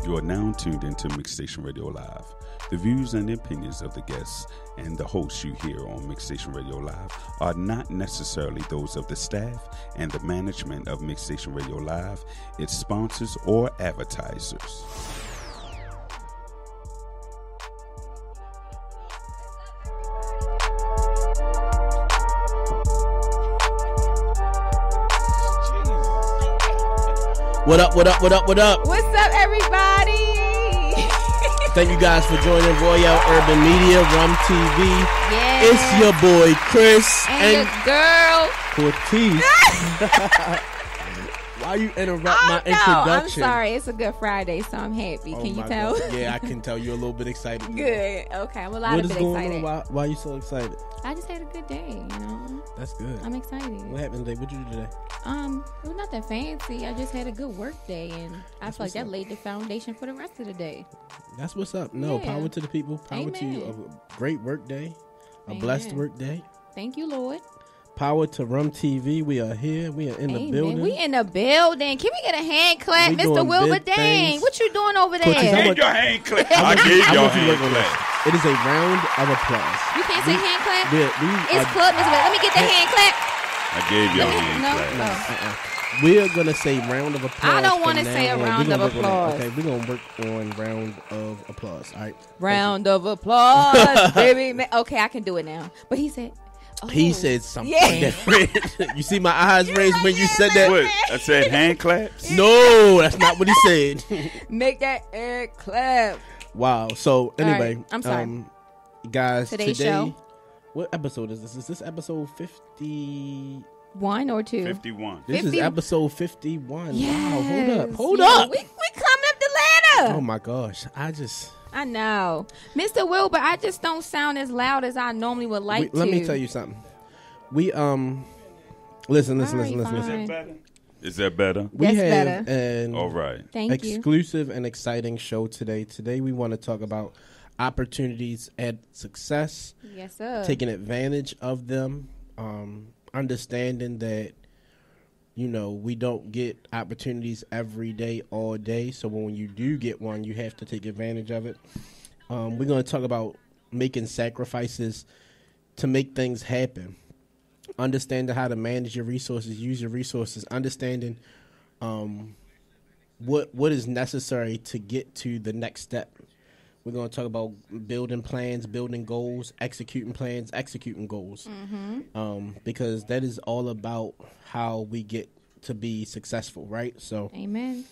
You are now tuned into Mixstation Radio Live. The views and opinions of the guests and the hosts you hear on Mixstation Radio Live are not necessarily those of the staff and the management of Mixstation Radio Live, its sponsors, or advertisers. What up, what up, what up, what up? What's up, everybody? Thank you guys for joining Royale Urban Media, Rum TV. Yeah. It's your boy, Chris. And your girl. Cortez. Why you interrupt my introduction? I'm sorry. It's a good Friday, so I'm happy. Can you tell? God. Yeah, I can tell you're a little bit excited. Good. Okay, I'm a lot of bit excited. Why are you so excited? I just had a good day, you know. That's good. I'm excited. What happened today? What did you do today? It was nothing fancy. I just had a good work day, and I feel like that laid the foundation for the rest of the day. That's what's up. No, Yeah. power to the people. Power Amen. to you. A great work day. A Amen. blessed work day. Thank you, Lord. Power to Rum TV. We are here. We are in the building. We in the building. Can we get a hand clap, We Mr. doing Wilbur? big Dang, things. what you doing over there? Cortez, Hand your hand clap. I gave your hand clap. It is a round of applause. You can't say hand clap? We It's Club Mr. Let me get the hand clap. I gave your hand No, clap. no. We're going to say round of applause. I don't want wanna to say a round of applause. Okay, we're going to work on round of applause. All right. Round of applause, baby. Okay, I can do it now. But he said... Oh. He said something Yeah. different. You see my eyes raised when you said that? What? I said hand claps? No, that's not what he said. Make that air clap. Wow. So, anyway. right. I'm sorry. Guys, Today's today, show. what episode is this? Is this episode 50? 1 or 2? 51. This 50. is episode 51. Yes. Wow, hold Yeah, up. We climbing up the ladder. Oh, my gosh. I know. Mr. Wilbur, I just don't sound as loud as I normally would like to. Let me tell you something. We listen. Fine. Is that better? We That's have better. an All right. Thank you. exclusive and exciting show today. Today we want to talk about opportunities at success, Yes, sir. taking advantage of them, understanding that we don't get opportunities every day, all day. So when you do get one, you have to take advantage of it. We're going to talk about making sacrifices to make things happen. Understanding how to manage your resources, use your resources, understanding what is necessary to get to the next step. We're going to talk about building plans, building goals, executing plans, executing goals. Because that is all about how we get to be successful, right? So, Amen.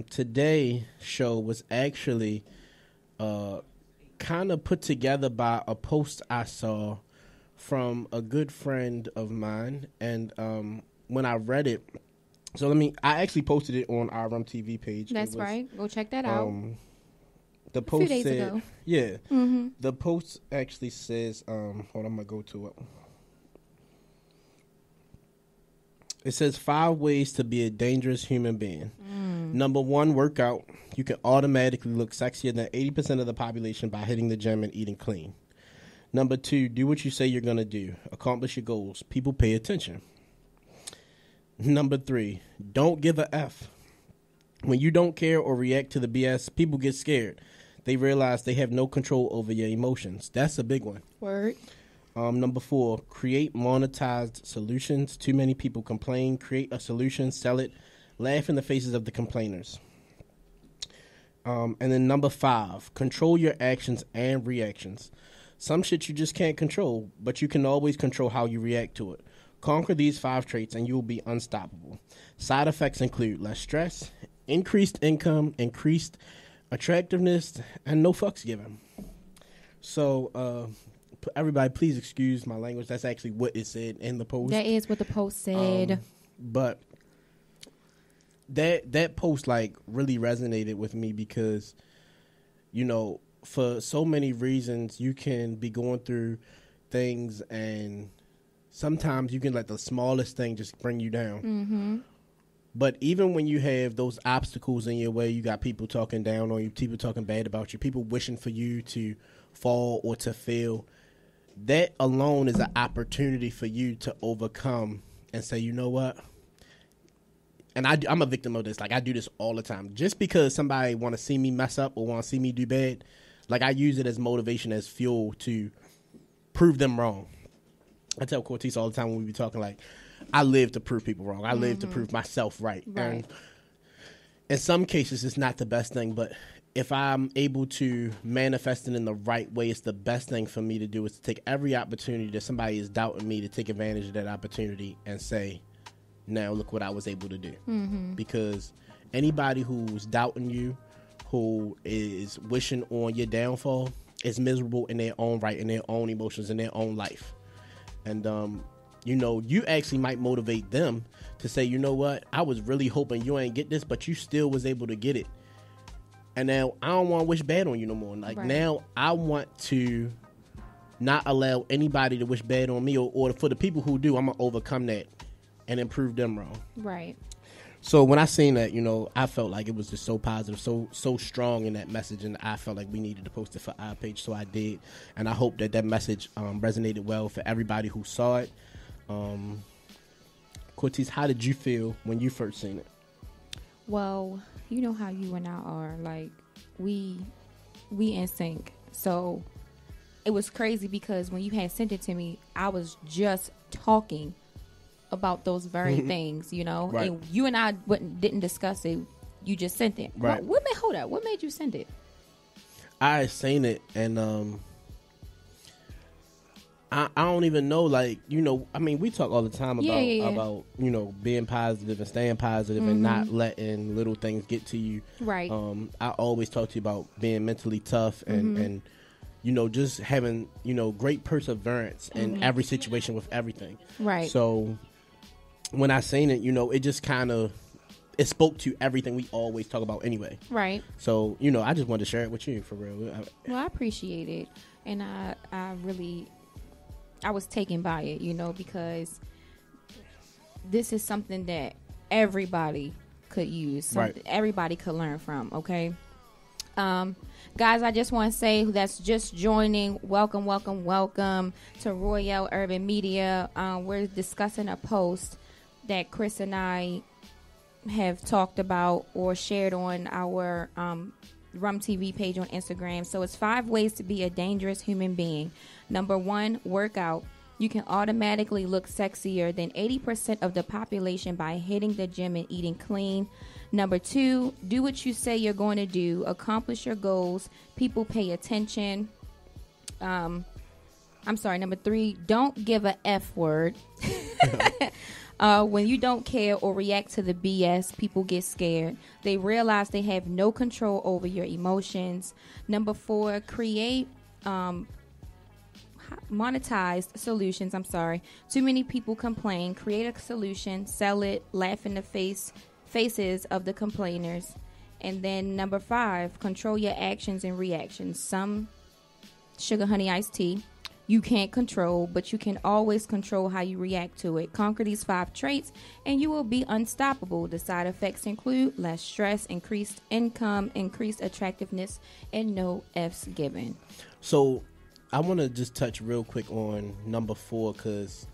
today's show was actually kind of put together by a post I saw from a good friend of mine, and when I read it, I actually posted it on our Rum TV page. That's right. Go check that out. The post days said, ago. yeah, the post actually says, hold on, I'm gonna go to it. It says 5 ways to be a dangerous human being. Number 1, workout. You can automatically look sexier than 80% of the population by hitting the gym and eating clean. Number 2, do what you say you're going to do. Accomplish your goals. People pay attention. Number 3, don't give a F. When you don't care or react to the BS, people get scared. They realize they have no control over your emotions. That's a big one. Word. Number 4, create monetized solutions. Too many people complain. Create a solution, sell it, laugh in the faces of the complainers. And then number 5, control your actions and reactions. Some shit you just can't control, but you can always control how you react to it. Conquer these 5 traits and you will be unstoppable. Side effects include less stress, increased income, increased attractiveness, and no fucks given. So, everybody, please excuse my language. That's actually what it said in the post. That is what the post said. But that post really resonated with me because, for so many reasons, you can be going through things and sometimes you can let the smallest thing just bring you down. But even when you have those obstacles in your way, you got people talking down on you, people talking bad about you, people wishing for you to fall or to fail. That alone is an opportunity for you to overcome and say, you know what? and I'm a victim of this. Like, I do this all the time. Just because somebody want to see me mess up or want to see me do bad, like, I use it as motivation, as fuel to prove them wrong. I tell Cortese all the time when we be talking, like, I live to prove people wrong. I live to prove myself right. And in some cases, it's not the best thing, but if I'm able to manifest it in the right way, it's the best thing for me to do is to take every opportunity that somebody is doubting me, to take advantage of that opportunity and say, now look what I was able to do. Because anybody who's doubting you, who is wishing on your downfall, is miserable in their own right, in their own emotions, in their own life. And, you know, you actually might motivate them to say, you know what, I was really hoping you ain't get this, but you still was able to get it. And now I don't want to wish bad on you no more. Like, now I want to not allow anybody to wish bad on me, or for the people who do, I'm going to overcome that and improve them wrong. Right. So when I seen that, you know, I felt like it was just so positive, so strong in that message, and I felt like we needed to post it for our page, so I did. And I hope that message resonated well for everybody who saw it. Cortese, how did you feel when you first seen it? Well, you know how you and I are, like, we in sync. So it was crazy because when you had sent it to me, I was just talking about those very things, you know. Right. And you and I didn't discuss it. You just sent it. Right. What made you send it? I seen it, and I don't even know, like, you know, I mean, we talk all the time about you know, being positive and staying positive and not letting little things get to you. Right. I always talk to you about being mentally tough and you know, just having, you know, great perseverance in every situation with everything. Right. So when I seen it, you know, it just kind of, it spoke to everything we always talk about anyway. Right. So, you know, I just wanted to share it with you, for real. Well, I appreciate it. And I was taken by it, you know, because this is something that everybody could use. Everybody could learn from, okay? Guys, I just want to say that's just joining. Welcome to Royale Urban Media. We're discussing a post that Chris and I have talked about or shared on our Rum TV page on Instagram. So it's 5 ways to be a dangerous human being. Number 1, work out. You can automatically look sexier than 80% of the population by hitting the gym and eating clean. Number 2, do what you say you're going to do. Accomplish your goals. People pay attention. Number 3, don't give a F word. When you don't care or react to the BS, people get scared. They realize they have no control over your emotions. Number 4, create monetized solutions. Too many people complain. Create a solution, sell it, laugh in the faces of the complainers. And then number 5, control your actions and reactions. Some sugar honey iced tea you can't control, but you can always control how you react to it. Conquer these 5 traits and you will be unstoppable. The side effects include less stress, increased income, increased attractiveness, and no F's given. So I want to just touch real quick on number 4, because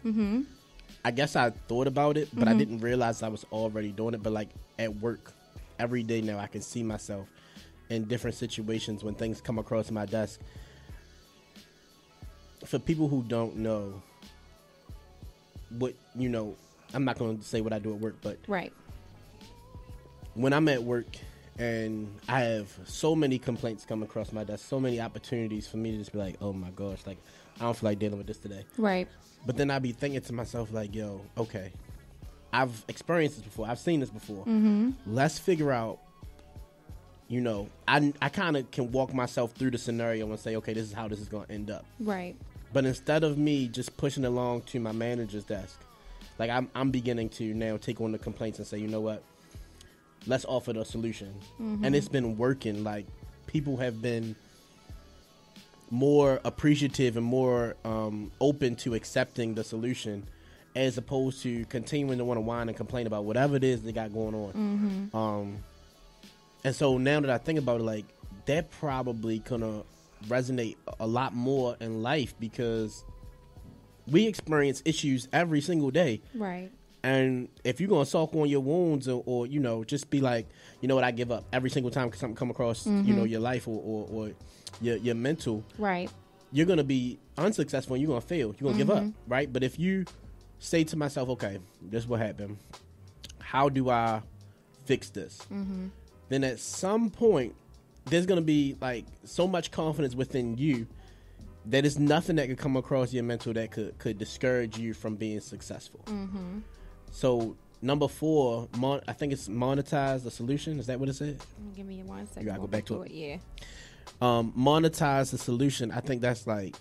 I guess I thought about it, but I didn't realize I was already doing it. But like at work, every day now I can see myself in different situations when things come across my desk. For people who don't know what, you know, I'm not going to say what I do at work, but when I'm at work and I have so many complaints come across my desk, so many opportunities for me to just be like, oh my gosh, like, I don't feel like dealing with this today. Right. But then I'd be thinking to myself, like, yo, okay, I've experienced this before. I've seen this before. Let's figure out, you know, I kind of can walk myself through the scenario and say, okay, this is how this is going to end up. Right. But instead of me just pushing along to my manager's desk, like, I'm beginning to now take on the complaints and say, you know what, let's offer the solution. And it's been working. Like, people have been more appreciative and more open to accepting the solution, as opposed to continuing to want to whine and complain about whatever it is they got going on. And so now that I think about it, like, that probably gonna resonate a lot more in life, because we experience issues every single day. Right. And if you're gonna sulk on your wounds, or you know, just be like, you know what, I give up every single time something come across, you know, your life or your mental, right, you're gonna be unsuccessful and you're gonna fail. You're gonna give up, right? But if you say to myself, okay, this is what happened. How do I fix this? Then at some point, there's gonna be like so much confidence within you that there's nothing that could come across your mental that could discourage you from being successful. So number 4, I think it's monetize the solution. Is that what it said? Give me 1 second. You gotta go back to it. Yeah. Monetize the solution. I think that's like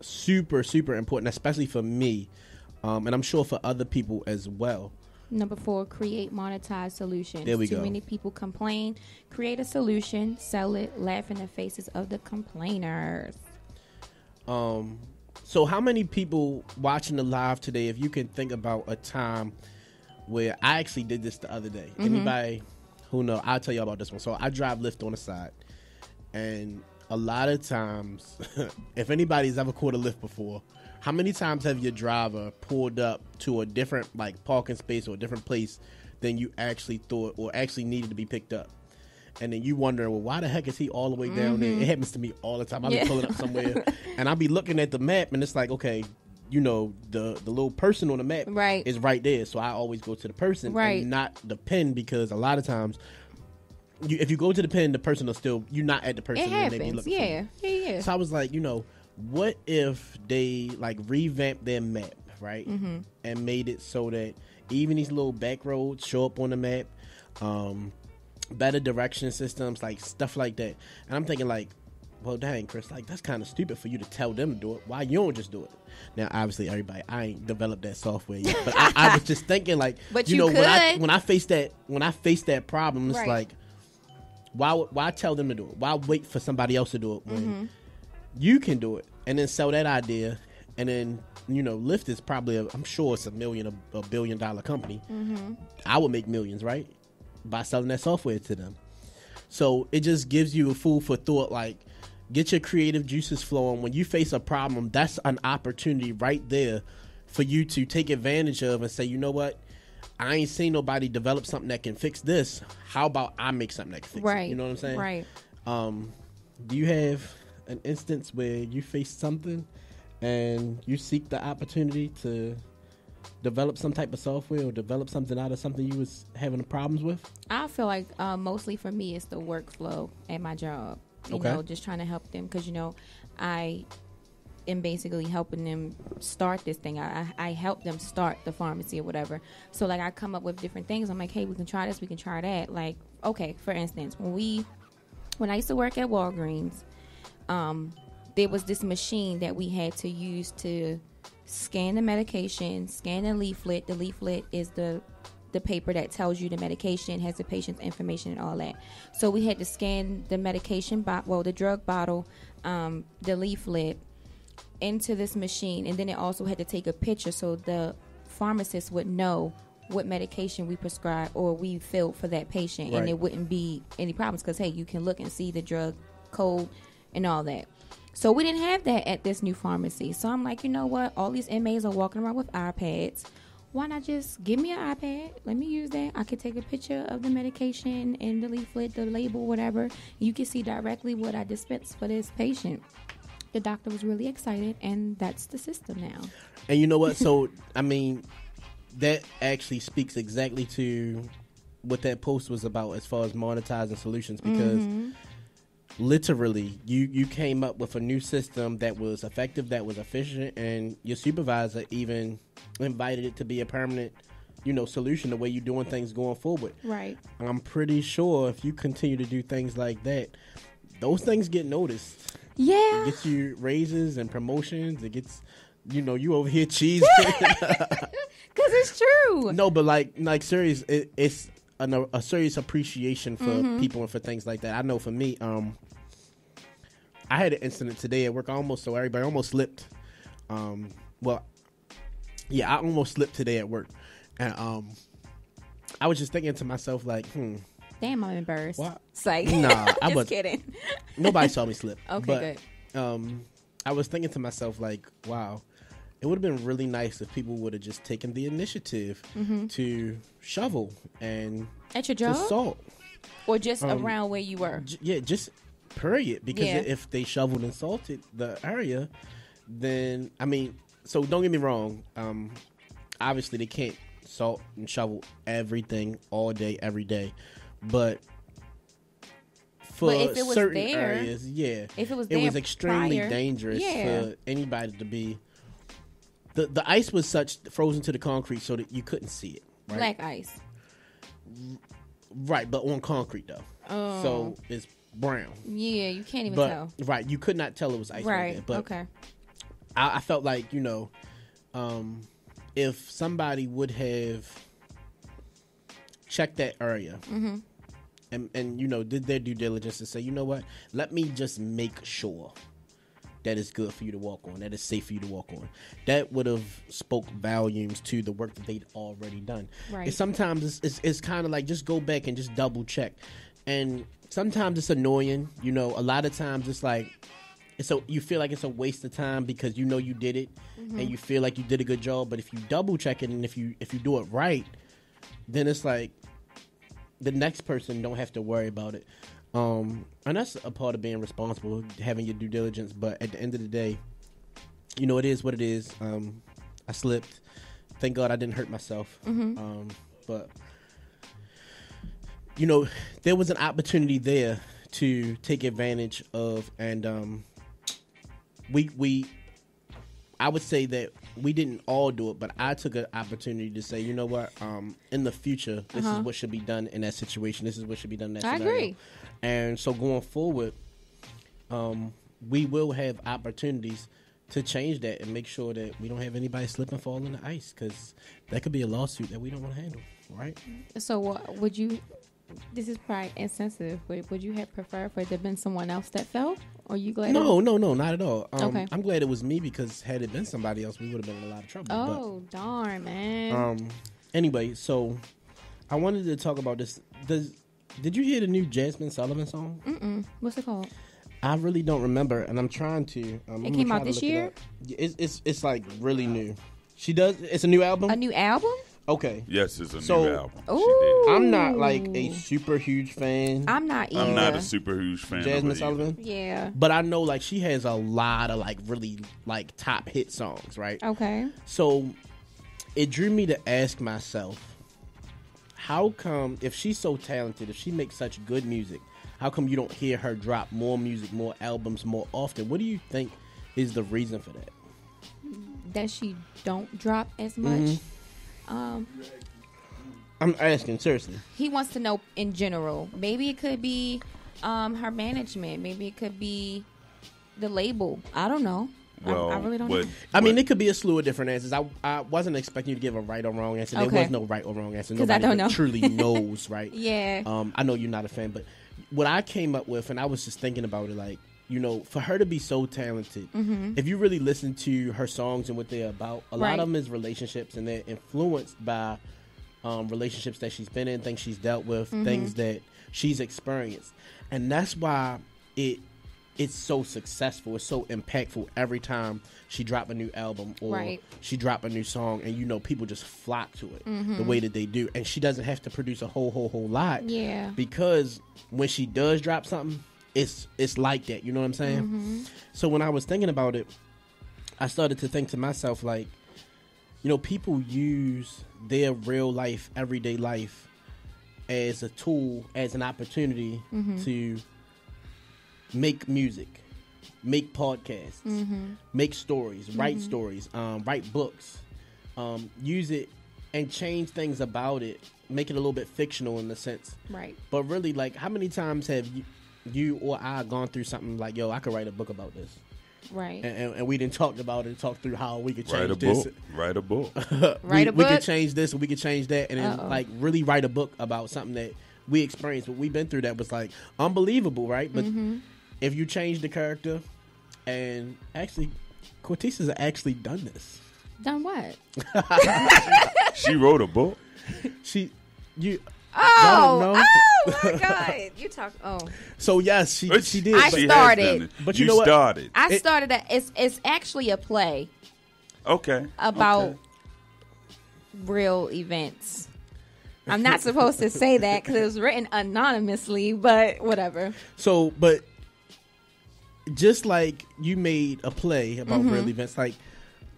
super, super important, especially for me, and I'm sure for other people as well. Number 4, create monetized solutions. There we Too go. many people complain. Create a solution, sell it, laugh in the faces of the complainers. So how many people watching the live today, if you can think about a time where I actually did this the other day? Anybody who know, I'll tell you about this one. So I drive Lyft on the side, and a lot of times, if anybody's ever caught a Lyft before, how many times have your driver pulled up to a different like parking space or a different place than you actually thought or actually needed to be picked up? And then you wondering, well, why the heck is he all the way down there? It happens to me all the time. I'll be pulling up somewhere, and I'll be looking at the map, and it's like, okay, you know, the little person on the map is right there. So I always go to the person and not the pin, because a lot of times, if you go to the pin, the person will still, you're not at the person. It and happens. they be looking For you. So I was like, you know, what if they like revamped their map, right? And made it so that even these little back roads show up on the map. Better direction systems, like stuff like that. And I'm thinking like, well, dang, Chris, like that's kind of stupid for you to tell them to do it. Why you don't just do it? Now, obviously, everybody, I ain't developed that software yet, but I was just thinking like, but you know, could. when I face that problem, it's like, why tell them to do it? Why wait for somebody else to do it when you can do it? And then sell that idea, and then, you know, Lyft is probably I'm sure it's a $1 billion company. I would make millions, right, by selling that software to them. So it just gives you a food for thought, like, get your creative juices flowing. When you face a problem, that's an opportunity right there for you to take advantage of and say, you know what, I ain't seen nobody develop something that can fix this. How about I make something that can fix it? You know what I'm saying? Right. Do you have an instance where you face something and you seek the opportunity to develop some type of software or develop something out of something you was having problems with? I feel like mostly for me it's the workflow at my job. You know, just trying to help them, because, you know, I am basically helping them start this thing. I help them start the pharmacy or whatever. So, like, I come up with different things. I'm like, hey, we can try this, we can try that. Like, okay, for instance, when I used to work at Walgreens, there was this machine that we had to use to scan the medication, scan the leaflet. The leaflet is the paper that tells you the medication, has the patient's information and all that. So we had to scan the medication the drug bottle, the leaflet into this machine, and then it also had to take a picture so the pharmacist would know what medication we prescribed or we filled for that patient, and there wouldn't be any problems, because, hey, you can look and see the drug code and all that. So we didn't have that at this new pharmacy. So I'm like, you know what? All these MAs are walking around with iPads. Why not just give me an iPad? Let me use that. I could take a picture of the medication and the leaflet, the label, whatever. You can see directly what I dispensed for this patient. The doctor was really excited, and that's the system now. And you know what? So, I mean, that actually speaks exactly to what that post was about as far as monetizing solutions, because literally you came up with a new system that was effective, that was efficient, and your supervisor even invited it to be a permanent, you know, solution the way you're doing things going forward. Right. I'm pretty sure if you continue to do things like that, those things get noticed. Yeah. It gets you raises and promotions. It gets, you know, you over here cheese. Because it's true. No, but like serious, it's a serious appreciation for people and for things like that. I know for me, I had an incident today at work. Everybody almost slipped. I almost slipped today at work, and I was just thinking to myself, like, Damn, I'm embarrassed. What? Psych. Nah, I was was kidding. Nobody saw me slip. Okay, but, good. I was thinking to myself, like, wow, it would have been really nice if people would have just taken the initiative to shovel and at your job, to salt, or just around where you were. Just period. Because if they shoveled and salted the area, then I mean, so don't get me wrong. Obviously, they can't salt and shovel everything all day, every day, but for if it was certain there, areas, if it was extremely prior, dangerous for anybody to be. The ice was frozen to the concrete so that you couldn't see it. Right? Black ice. Right, but on concrete though. Oh. So it's brown. Yeah, you can't even tell. Right, you could not tell it was ice right there. But okay. I felt like, if somebody would have checked that area and did their due diligence to say, you know what, let me just make sure that it's good for you to walk on, that it's safe for you to walk on. That would have spoke volumes to the work that they'd already done. Right. And sometimes it's kind of like just go back and just double check. And sometimes it's annoying. A lot of times it's like, you feel like it's a waste of time because you did it and you feel like you did a good job. But if you double check it and if you do it right, then it's like the next person don't have to worry about it. And that's a part of being responsible, having your due diligence. But at the end of the day, it is what it is. I slipped. Thank God I didn't hurt myself. But there was an opportunity there to take advantage of, and I would say that we didn't all do it, but I took an opportunity to say, you know what, in the future, this is what should be done in that situation. This is what should be done in that scenario. I agree. And so going forward, we will have opportunities to change that and make sure that we don't have anybody slip and fall in the ice, because that could be a lawsuit that we don't want to handle, right? So what would you... This is probably insensitive, but would you have preferred for it to have been someone else that fell? Or are you glad? No, not at all. Okay. I'm glad it was me, because had it been somebody else, we would have been in a lot of trouble. Oh, darn, man. Anyway, so I wanted to talk about this. Did you hear the new Jasmine Sullivan song? Mm-mm. What's it called? I really don't remember, and I'm trying to. It came out this year? It's like really new. It's a new album? A new album? Okay. Yes, it's a new album. Ooh. I'm not like a super huge fan. I'm not either. I'm not a super huge fan Jasmine of Sullivan? Yeah. But I know like she has a lot of like really like top hit songs, right? Okay. So it drew me to ask myself, how come, if she's so talented, if she makes such good music, how come you don't hear her drop more music, more albums more often? What do you think is the reason for that? That she don't drop as much? I'm asking, seriously. He wants to know in general. Maybe it could be her management. Maybe it could be the label. I don't know. Well, I really don't know. I mean, it could be a slew of different answers. I wasn't expecting you to give a right or wrong answer. Okay. There was no right or wrong answer. Because I don't know. Truly knows, right? Yeah. I know you're not a fan, but what I came up with, and I was just thinking about it, like, for her to be so talented, if you really listen to her songs and what they're about, a lot of them is relationships, and they're influenced by relationships that she's been in, things she's dealt with, things that she's experienced. And that's why it's so successful. It's so impactful every time she drop a new album or she drop a new song, and people just flock to it the way that they do. And she doesn't have to produce a whole lot. Yeah. Because when she does drop something, it's like that. You know what I'm saying? So when I was thinking about it, I started to think to myself, like, people use their real life, everyday life as a tool, as an opportunity to make music, make podcasts, make stories, write stories, write books, use it and change things about it, make it a little bit fictional in the sense. Right. But really, like, how many times have you or I gone through something like, yo, I could write a book about this? Right. And we didn't talk about it, talk through how we could change this. Write a book. We could change this and we could change that, and then like really write a book about something that we experienced, what we've been through, that was like unbelievable, right? But if you change the character, and actually, Cortez has actually done this. Done what? She wrote a book. Oh my God! You talk. Oh. So yes, she did. I started, but you know what? I started that. It's actually a play. about real events. I'm not supposed to say that because it was written anonymously, but whatever. So, but just like you made a play about real events, like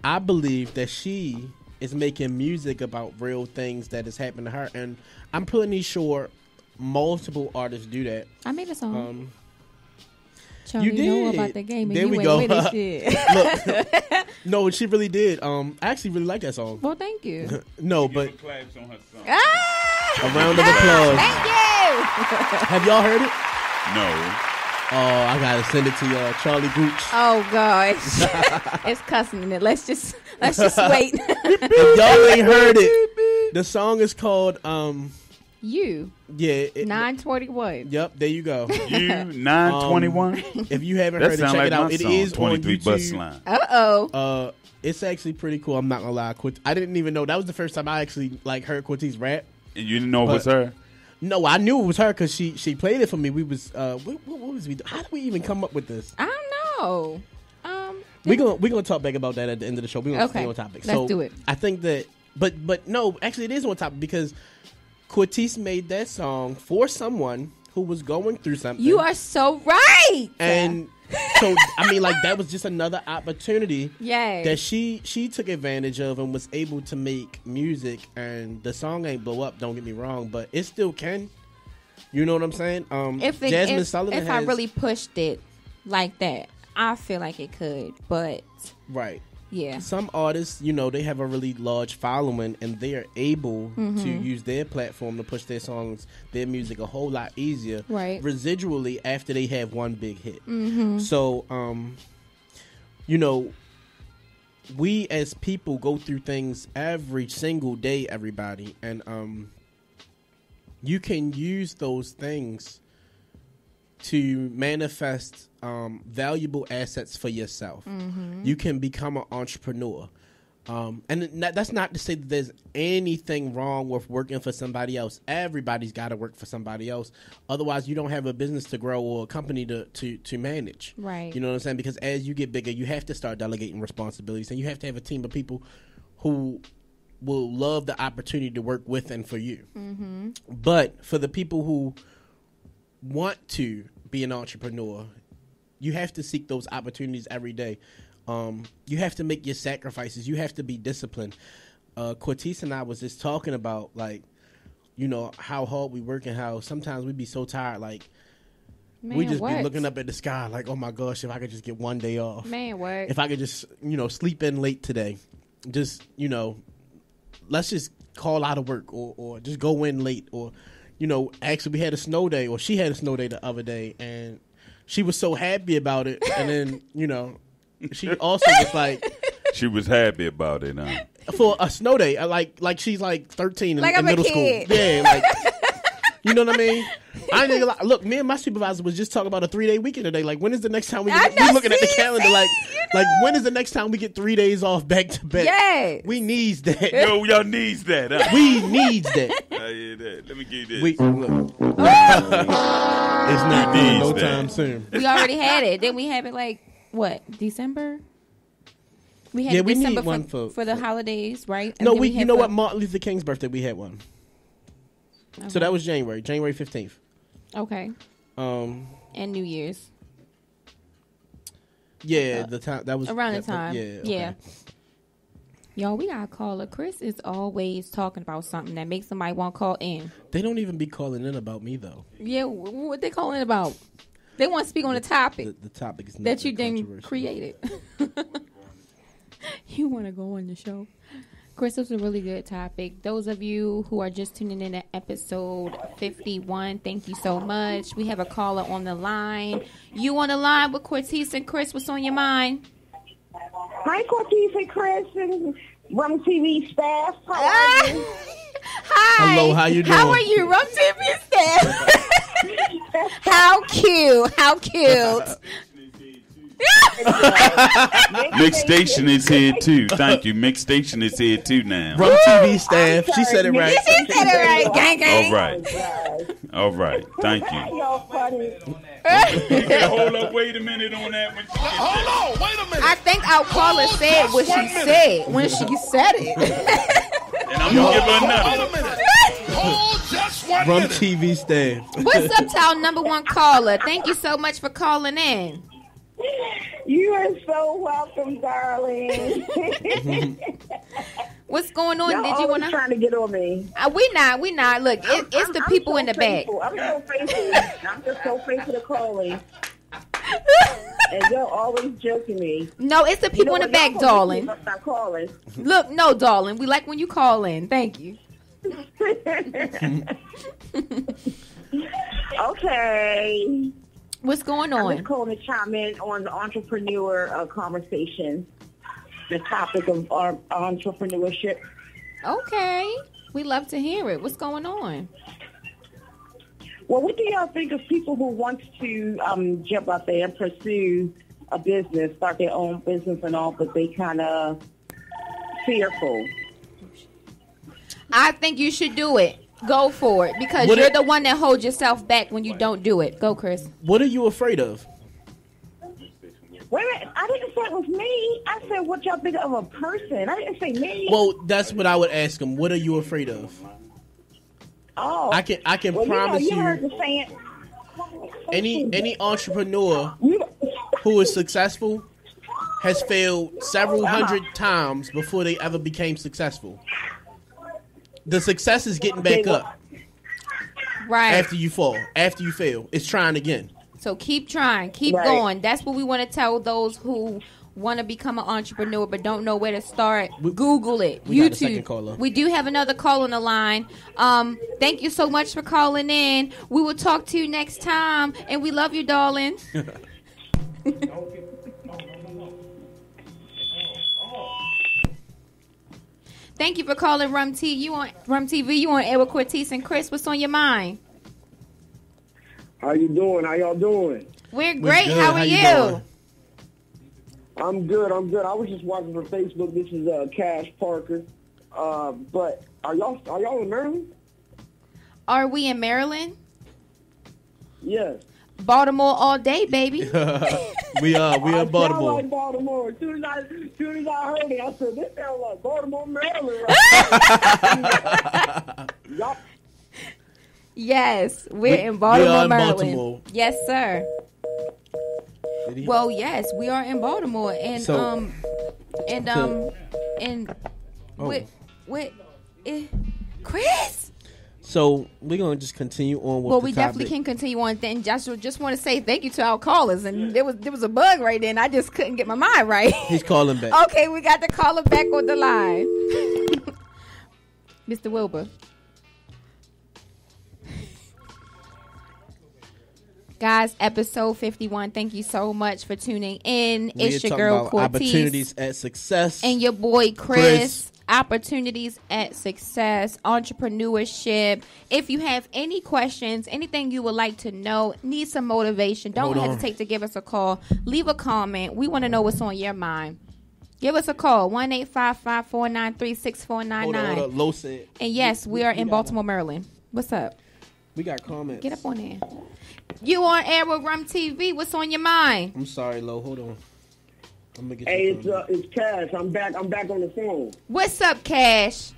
I believe that she is making music about real things that has happened to her, and I'm pretty sure multiple artists do that. I made a song. You you did. know about the game, and There you we ain't go. with it shit. Look, no, she really did. I actually really like that song. Well, thank you. No, but Claps on her song. Ah! a round of applause. Thank you. Have y'all heard it? No. Oh, I gotta send it to y'all, Charlie Gooch. Oh gosh, it's cussing in it. Let's just wait. If y'all ain't heard it, the song is called You yeah. 921. Yep, there you go. You 921. If you haven't That heard it, sound check like it out. my It song, is on 23 bus YouTube. line. Uh-oh. It's actually pretty cool. I'm not gonna lie. I didn't even know that was the first time I actually like heard Cortez rap. And you didn't know it was her? No, I knew it was her because she played it for me. We was what was we? How did we even come up with this? I don't know. We gonna talk back about that at the end of the show. We gonna stay on topic. Let's do it. I think that, but no, actually it is on topic because Cortez made that song for someone who was going through something. You are so right. And so I mean, like that was just another opportunity. Yay. That she took advantage of and was able to make music, and the song ain't blow up. Don't get me wrong, but it still can. You know what I'm saying? Jasmine Sullivan if I really pushed it like that, I feel like it could. But right. yeah, Some artists, you know, they have a really large following and they are able to use their platform to push their songs, their music a whole lot easier. Right. Residually after they have one big hit. So, you know, we as people go through things every single day, everybody. And you can use those things to manifest valuable assets for yourself. You can become an entrepreneur. And that's not to say that there's anything wrong with working for somebody else. Everybody's got to work for somebody else. Otherwise, you don't have a business to grow or a company to manage. Right. You know what I'm saying? Because as you get bigger, you have to start delegating responsibilities. And you have to have a team of people who will love the opportunity to work with and for you. But for the people who want to be an entrepreneur, you have to seek those opportunities every day. You have to make your sacrifices. You have to be disciplined. Cortez and I was just talking about, like, you know, how hard we work and how sometimes we be so tired. Like, we just be looking up at the sky like, oh, my gosh, if I could just get one day off. Man, what? If I could just, you know, sleep in late today. Just, you know, let's just call out of work or just go in late. Or, you know, actually we had a snow day, or she had a snow day the other day, and she was so happy about it. And then, you know, she also was like, She was happy about it, huh? for a snow day, like she's like 13 Like in I'm a middle school. kid. Yeah, like, you know what I mean? I ain't gonna lie. Look, me and my supervisor was just talking about a 3-day weekend today. Like, when is the next time we looking at the calendar? Like, when is the next time we get 3 days off back to back? Yes. We needs that. Yo, y'all needs that, huh? We needs that. I hear that. Let me give you this. We look. It's not We coming no needs that. time soon. We already had it. Then we have it like what? December. We had Yeah, we December need one for the holidays, right? And No, then we. had You know for- what? Martin Luther King's birthday, we had one. Okay. So that was January 15th. Okay. And New Year's. Yeah, the time that was Around the that- time. Yeah, okay. Yeah. Y'all, we got a caller. Chris is always talking about something that makes somebody want to call in. They don't even be calling in about me though. Yeah, what they calling about? They want to speak on the topic The topic is that you nothing didn't controversial. created. You want to go on the show? Chris, this was a really good topic. Those of you who are just tuning in to episode 51, thank you so much. We have a caller on the line. You on the line with Cortez and Chris. What's on your mind? Hi, Cortez and Chris and Rum TV staff. How are you? Hi. Hello, how you doing? How are you, Rum TV staff? How cute. How cute. Mix Station is here too. Thank you. Mix Station is here too now. Rum TV staff. She said it right. She said it right. Gang, gang. All right. All right. Thank you. Y'all funny. Hold up, wait a minute on that one. Hold on, wait a minute. I think our caller said what she said when she said it. And I'm going to give her another. Wait a minute. Hold just one Rum minute. TV staff. What's up to our number one caller? Thank you so much for calling in. You are so welcome, darling. What's going on? Y'all Did you always want to? trying to get on me? We not. Look, it's the people in the back. I'm so faithful. I'm just so faithful to calling. And you're always joking me. No, it's the people in the back, darling. Stop calling. Look, no, darling. We like when you call in. Thank you. Okay. What's going I'm on? just calling to chime in on the entrepreneur conversation, the topic of our entrepreneurship. Okay. We love to hear it. What's going on? Well, what do y'all think of people who want to jump out there and pursue a business, start their own business and all, but they kind of fearful? I think you should do it. Go for it because you're the one that holds yourself back when you don't do it. Go, Chris. What are you afraid of? Wait a minute. I didn't say it was me. I said what y'all think of a person. I didn't say me. Well, that's what I would ask him. What are you afraid of? Oh. I can well, promise you heard the saying. any entrepreneur who is successful has failed several hundred times before they ever became successful. The success is getting back up Right. after you fall, after you fail. It's trying again. So keep trying. Keep going. That's what we want to tell those who want to become an entrepreneur but don't know where to start. Google it. We got a YouTube. second caller. We do have another call on the line. Thank you so much for calling in. We will talk to you next time. And we love you, darling. Thank you for calling Rum TV. You on air with Cortez and Chris. What's on your mind? How you doing? How y'all doing? We're great. good. How are How you you? doing? I'm good. I was just watching for Facebook. This is Cash Parker. But are y'all in Maryland? Are we in Maryland? Yes. Baltimore all day, baby. We in I Baltimore. sound like Baltimore. As soon as I heard it, I said, this sounds like Baltimore, Maryland. Right? Y'all, Yes, we're in Baltimore, we are in Maryland. Baltimore. Yes, sir. Well, yes, we are in Baltimore, and Chris. So we're gonna just continue on with Well, the we topic. definitely can continue on. Then Joshua just want to say thank you to our callers, and there was a bug right there, and I just couldn't get my mind right. He's calling back. Okay, we got the caller back on the line, Mr. Wilbur. Guys, episode 51. Thank you so much for tuning in. It's your girl Cortez Opportunities at success. and your boy Chris. Opportunities at success, entrepreneurship. If you have any questions, anything you would like to know, need some motivation, don't Hold on. hesitate to give us a call. Leave a comment. We want to know what's on your mind. Give us a call, 1-855-493-6499. Hold on. Low said. And yes, we are in Baltimore, Maryland. What's up? We got comments. Get up on there. You on air with Rum TV. What's on your mind? I'm sorry, Lo. Hold on. I'm gonna get hey, you. it's Cash. I'm back on the phone. What's up, Cash?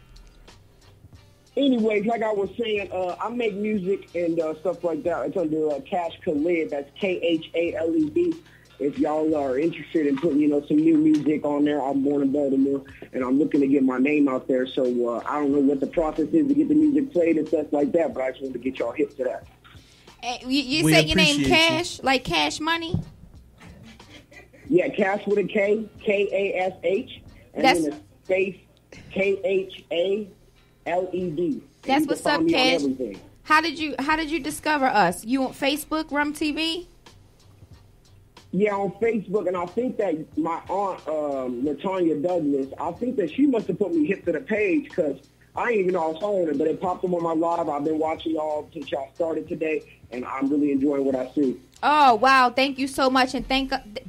Anyways, like I was saying, I make music and stuff like that. It's under Cash Khaled. That's Khaled. If y'all are interested in putting, some new music on there, I'm born in Baltimore, and I'm looking to get my name out there. So I don't know what the process is to get the music played and stuff like that, but I just wanted to get y'all hip to that. You We say your name appreciate Cash, like Cash Money? Yeah, Cash with a K, Kash, and That's- then a space, Khaled. That's You what's can up, find me on Cash. everything. How did you discover us? You on Facebook, Rum TV? Yeah, on Facebook, and I think that my aunt, Latanya Douglas, I think that she must have put me hip to the page because I didn't even know I was following it, but it popped up on my live. I've been watching y'all since y'all started today, and I'm really enjoying what I see. Oh, wow. Thank you so much. And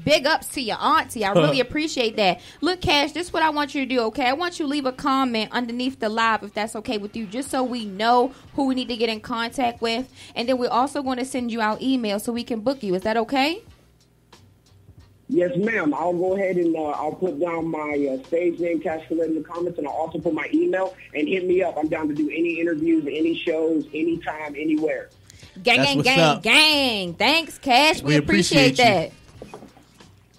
big ups to your auntie. I really appreciate that. Look, Cash, this is what I want you to do, okay? I want you to leave a comment underneath the live if that's okay with you, just so we know who we need to get in contact with. And then we're also going to send you out email so we can book you. Is that okay? Yes, ma'am. I'll go ahead and I'll put down my stage name, Cash Khalid, in the comments, and I'll also put my email, and hit me up. I'm down to do any interviews, any shows, anytime, anywhere. Gang. Thanks, Cash. We appreciate that.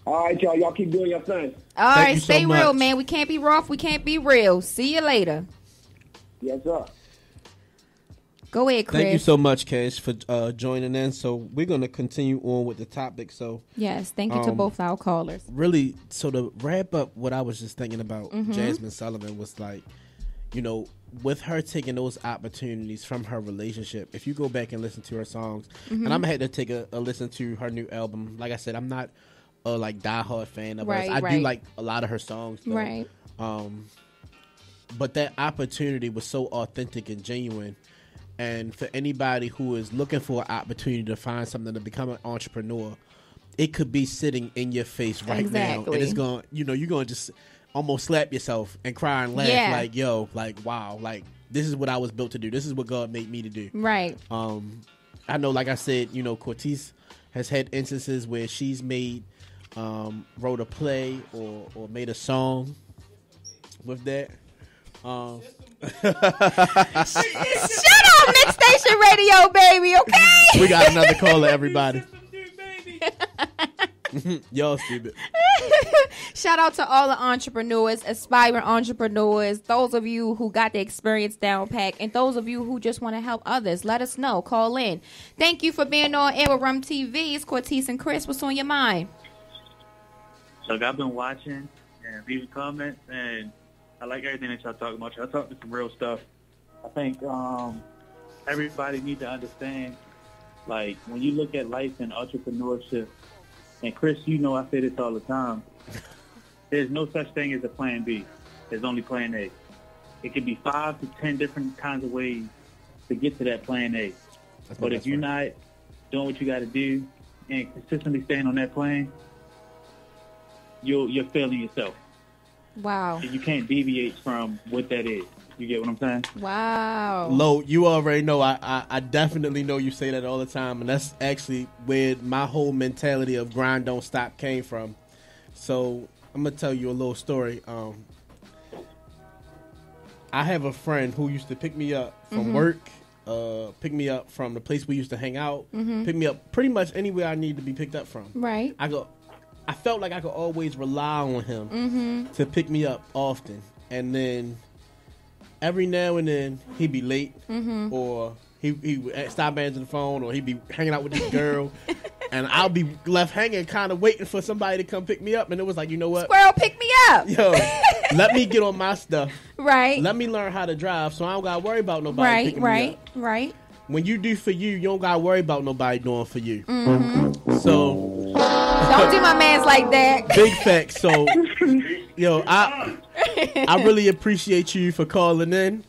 All right, y'all. Y'all keep doing your thing. All right, stay real, man. We can't be rough. We can't be real. See you later. Yes, sir. Go ahead, Chris. Thank you so much, Cash, for joining in. So we're going to continue on with the topic. So yes, thank you to both our callers. Really, so to wrap up what I was just thinking about, Jasmine Sullivan was like, you know, with her taking those opportunities from her relationship, if you go back and listen to her songs, and I'm going to have to take a listen to her new album. Like I said, I'm not a like diehard fan of hers. I do like a lot of her songs, though. Right. But that opportunity was so authentic and genuine. And for anybody who is looking for an opportunity to find something to become an entrepreneur, it could be sitting in your face right now. And it's going, you know, you're going to just almost slap yourself and cry and laugh like, yo, like, wow, like, this is what I was built to do. This is what God made me to do. Right. I know, like I said, you know, Cortez has had instances where she's made, wrote a play or made a song with that. Shut up, Mix Station Radio, baby, okay? We got another caller, everybody. Y'all stupid. Shout out to all the entrepreneurs, aspiring entrepreneurs, those of you who got the experience down pat, and those of you who just want to help others. Let us know. Call in. Thank you for being on air with Rum TV. It's Cortez and Chris. What's on your mind? Look, I've been watching and leaving comments, and I like everything that y'all talking about. Y'all talking some real stuff. I think everybody needs to understand, like, when you look at life and entrepreneurship, and Chris, you know I say this all the time, there's no such thing as a plan B. There's only plan A. It could be 5 to 10 different kinds of ways to get to that plan A. But if you're not doing what you got to do and consistently staying on that plan, you're failing yourself. Wow. And you can't deviate from what that is. You get what I'm saying? Wow. Lo, you already know. I definitely know you say that all the time, and that's actually where my whole mentality of grind don't stop came from. So I'm gonna tell you a little story. I have a friend who used to pick me up from work, pick me up from the place we used to hang out, pick me up pretty much anywhere I need to be picked up from. Right. I felt like I could always rely on him to pick me up often. And then every now and then he'd be late or he would stop answering the phone, or he'd be hanging out with this girl. And I'll be left hanging kind of waiting for somebody to come pick me up. And it was like, you know what? Squirrel, pick me up. Yo, let me get on my stuff. Right. Let me learn how to drive so I don't got to worry about nobody picking me up. Right. When you do for you don't got to worry about nobody doing for you. So... Don't do my mans like that. Big facts. So, yo, I really appreciate you for calling in,